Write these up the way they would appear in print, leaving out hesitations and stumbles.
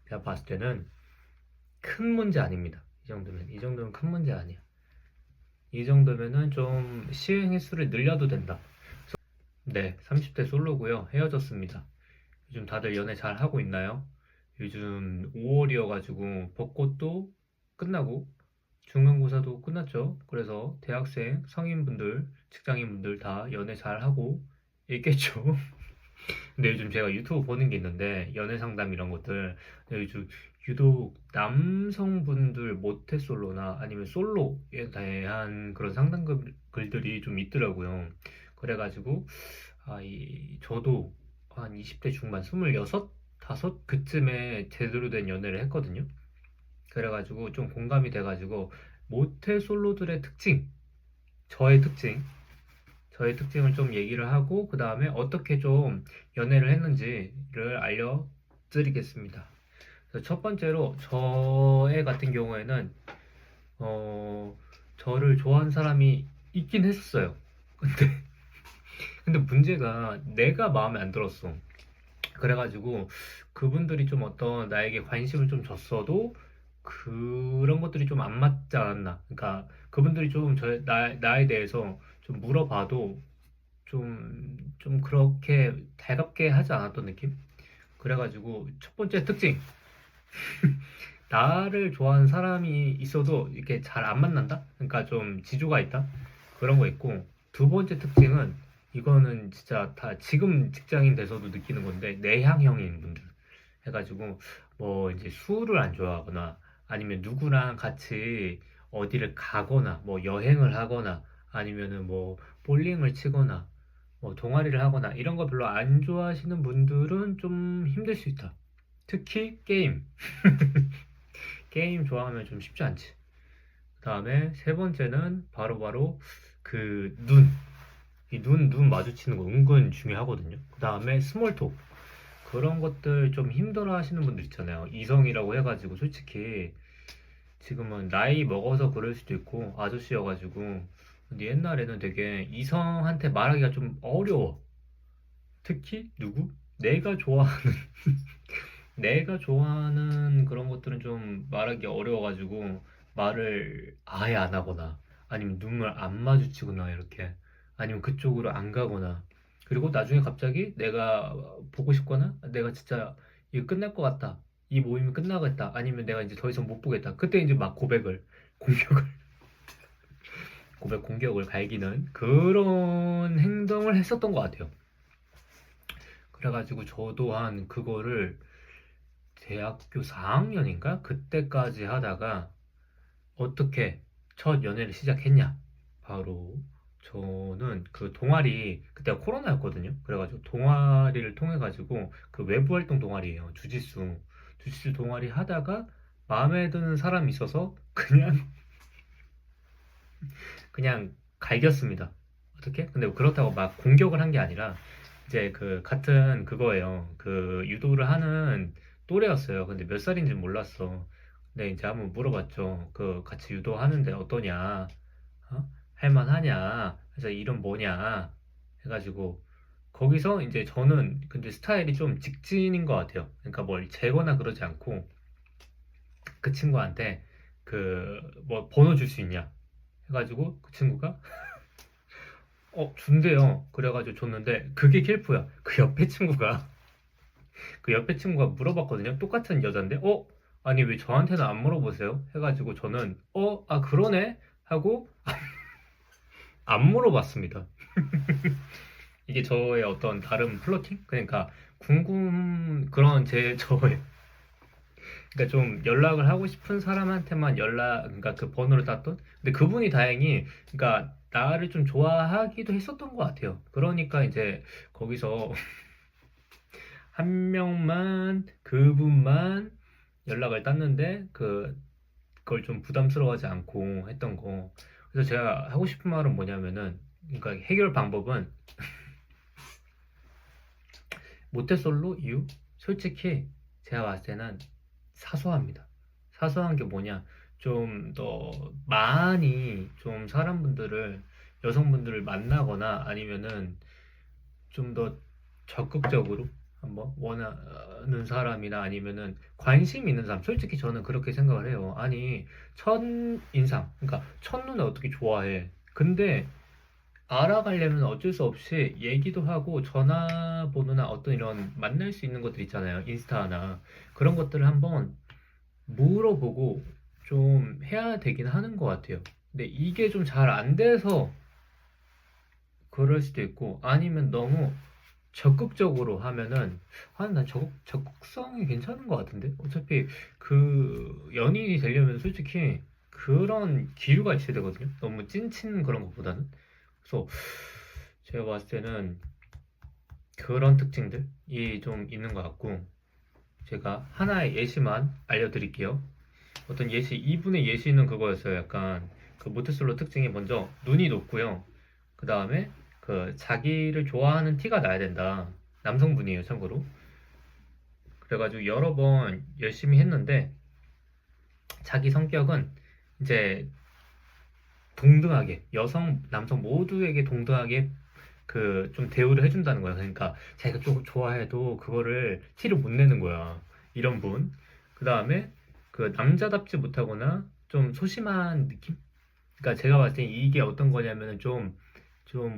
제가 봤을 때는 큰 문제 아닙니다. 이 정도면 큰 문제 아니야. 이 정도면은 좀 시행 횟수를 늘려도 된다. 네, 30대 솔로고요. 헤어졌습니다. 요즘 다들 연애 잘 하고 있나요? 요즘 5월이어가지고 벚꽃도 끝나고 중간고사도 끝났죠. 그래서 대학생, 성인분들, 직장인분들 다 연애 잘 하고 있겠죠. 근데 요즘 제가 유튜브 보는 게 있는데 연애 상담 이런 것들 근데 요즘 유독 남성분들 모태솔로나 아니면 솔로에 대한 그런 상담 글들이 좀 있더라고요. 그래가지고 저도 한 20대 중반 26, 다섯 그쯤에 제대로 된 연애를 했거든요. 그래가지고 좀 공감이 돼가지고 모태솔로들의 특징, 저의 특징 저의 특징을 좀 얘기를 하고 그 다음에 어떻게 좀 연애를 했는지를 알려드리겠습니다. 그래서 첫 번째로 저의 같은 경우에는 어, 저를 좋아하는 사람이 있긴 했었어요. 근데 근데 문제가 내가 마음에 안 들었어. 그래가지고 그분들이 좀 어떤 나에게 관심을 좀 줬어도 그런 것들이 좀 안 맞지 않았나. 그러니까 그분들이 좀 나에 대해서 좀 물어봐도 좀 그렇게 달갑게 하지 않았던 느낌? 그래가지고 첫 번째 특징, 나를 좋아하는 사람이 있어도 이렇게 잘 안 만난다? 그러니까 좀 지조가 있다? 그런 거 있고, 두 번째 특징은 이거는 진짜 다 지금 직장인 돼서도 느끼는 건데, 내향형인 분들. 해가지고, 뭐 이제 술을 안 좋아하거나, 아니면 누구랑 같이 어디를 가거나, 뭐 여행을 하거나, 아니면은 뭐 볼링을 치거나, 뭐 동아리를 하거나 이런 거 별로 안 좋아하시는 분들은 좀 힘들 수 있다. 특히 게임. 게임 좋아하면 좀 쉽지 않지. 그 다음에 세 번째는 바로바로 그 눈. 이 눈 마주치는 거 은근 중요하거든요. 그 다음에 스몰톡. 그런 것들 좀 힘들어 하시는 분들 있잖아요. 이성이라고 해가지고 솔직히 지금은 나이 먹어서 그럴 수도 있고 아저씨여가지고 근데 옛날에는 되게 이성한테 말하기가 좀 어려워. 특히 누구? 내가 좋아하는 내가 좋아하는 그런 것들은 좀 말하기 어려워가지고 말을 아예 안 하거나 아니면 눈물 안 마주치거나 이렇게 아니면 그쪽으로 안 가거나 그리고 나중에 갑자기 내가 보고 싶거나 내가 진짜 이거 끝날 것 같다 이 모임이 끝나겠다 아니면 내가 이제 더 이상 못 보겠다 그때 이제 막 공격을 공격을 갈기는 그런 행동을 했었던 것 같아요. 그래가지고 저도 한 그거를 대학교 4학년인가? 그때까지 하다가 어떻게 첫 연애를 시작했냐? 바로 저는 그 동아리, 그때가 코로나였거든요. 그래가지고 동아리를 통해가지고 그 외부 활동 동아리예요. 주짓수 동아리 하다가 마음에 드는 사람이 있어서 그냥 갈겼습니다. 어떻게? 근데 그렇다고 막 공격을 한 게 아니라 이제 그 같은 그거예요. 그 유도를 하는 또래였어요. 근데 몇 살인지 몰랐어. 근데 이제 한번 물어봤죠. 그 같이 유도하는데 어떠냐? 어? 할만하냐? 그래서 이름 뭐냐? 해가지고 거기서 이제 저는 근데 스타일이 좀 직진인 것 같아요. 그러니까 뭘 재거나 그러지 않고 그 친구한테 그 뭐 번호 줄 수 있냐? 해가지고 그 친구가 준대요. 그래가지고 줬는데 그게 킬프야. 그 옆에 친구가 물어봤거든요. 똑같은 여잔데 아니 왜 저한테는 안 물어보세요? 해가지고 저는 그러네 하고 안 물어봤습니다. 이게 저의 어떤 다른 플러팅? 그러니까 그런 저의 그러니까 좀 연락을 하고 싶은 사람한테만 그러니까 그 번호를 땄던 근데 그분이 다행히 그러니까 나를 좀 좋아하기도 했었던 것 같아요. 그러니까 이제 거기서 한 명만 그분만 연락을 땄는데 그걸 좀 부담스러워하지 않고 했던 거. 그래서 제가 하고 싶은 말은 뭐냐면은 그러니까 해결 방법은 모태솔로 이유? 솔직히 제가 봤을 때는 사소합니다. 사소한 게 뭐냐? 좀 더 많이 좀 여성분들을 만나거나 아니면은 좀 더 적극적으로 한번 원하는 사람이나 아니면은 관심 있는 사람, 솔직히 저는 그렇게 생각을 해요. 아니, 첫인상, 그러니까 첫눈에 어떻게 좋아해? 근데 알아가려면 어쩔 수 없이 얘기도 하고 전화번호나 어떤 이런 만날 수 있는 것들 있잖아요. 인스타나 그런 것들을 한번 물어보고 좀 해야 되긴 하는 것 같아요. 근데 이게 좀 잘 안 돼서 그럴 수도 있고 아니면 너무 적극적으로 하면은 난 적극성이 괜찮은 것 같은데 어차피 그 연인이 되려면 솔직히 그런 기류가 있어야 되거든요. 너무 찐친 그런 것보다는. 그래서 제가 봤을 때는 그런 특징들이 좀 있는 것 같고 제가 하나의 예시만 알려드릴게요. 어떤 예시, 이분의 예시는 그거였어요. 약간 그 모태솔로 특징이 먼저 눈이 높고요. 그 다음에 그 자기를 좋아하는 티가 나야 된다. 남성분이에요, 참고로. 그래가지고 여러 번 열심히 했는데 자기 성격은 이제 동등하게 여성, 남성 모두에게 동등하게 그 좀 대우를 해준다는 거야. 그러니까 자기가 조금 좋아해도 그거를 티를 못 내는 거야. 이런 분. 그 다음에 그 남자답지 못하거나 좀 소심한 느낌? 그러니까 제가 봤을 때 이게 어떤 거냐면은 좀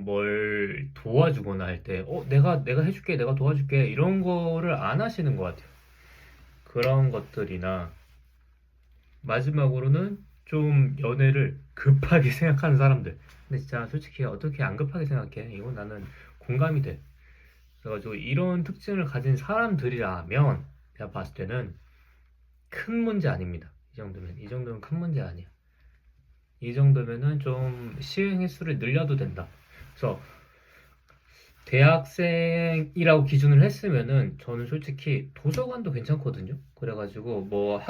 뭘 도와주거나 할 때, 내가 해줄게, 내가 도와줄게, 이런 거를 안 하시는 것 같아요. 그런 것들이나, 마지막으로는 좀 연애를 급하게 생각하는 사람들. 근데 진짜 솔직히 어떻게 안 급하게 생각해? 이건 나는 공감이 돼. 그래가지고 이런 특징을 가진 사람들이라면, 내가 봤을 때는 큰 문제 아닙니다. 이 정도면 큰 문제 아니야. 이 정도면은 좀 시행 횟수를 늘려도 된다. 그래서 대학생이라고 기준을 했으면은 저는 솔직히 도서관도 괜찮거든요. 그래가지고 뭐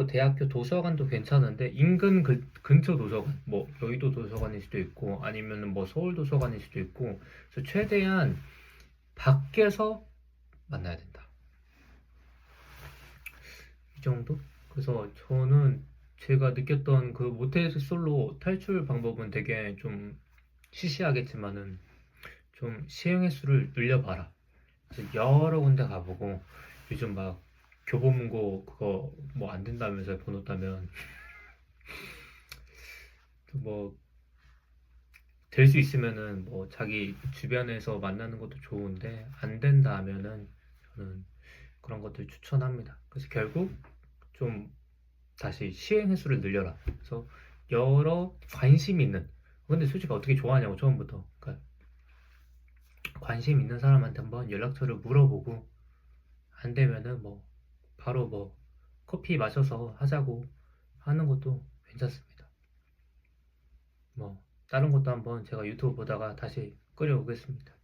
대학교 도서관도 괜찮은데 인근 근처 도서관, 뭐 여의도 도서관일 수도 있고 아니면은 뭐 서울 도서관일 수도 있고 그래서 최대한 밖에서 만나야 된다. 이 정도? 그래서 저는 제가 느꼈던 그 모태솔로 탈출 방법은 되게 좀 시시하겠지만은 좀 시행 횟수를 늘려봐라. 그래서 여러 군데 가보고 요즘 막 교보문고 그거 뭐 안 된다면서 번호 따면 뭐 될 수 있으면은 뭐 자기 주변에서 만나는 것도 좋은데 안 된다 하면은 저는 그런 것들 추천합니다. 그래서 결국 좀 다시 시행 횟수를 늘려라. 그래서 여러 관심 있는 근데 솔직히 어떻게 좋아하냐고 처음부터 그러니까 관심 있는 사람한테 한번 연락처를 물어보고 안 되면은 뭐 바로 뭐 커피 마셔서 하자고 하는 것도 괜찮습니다. 뭐 다른 것도 한번 제가 유튜브 보다가 다시 끓여보겠습니다.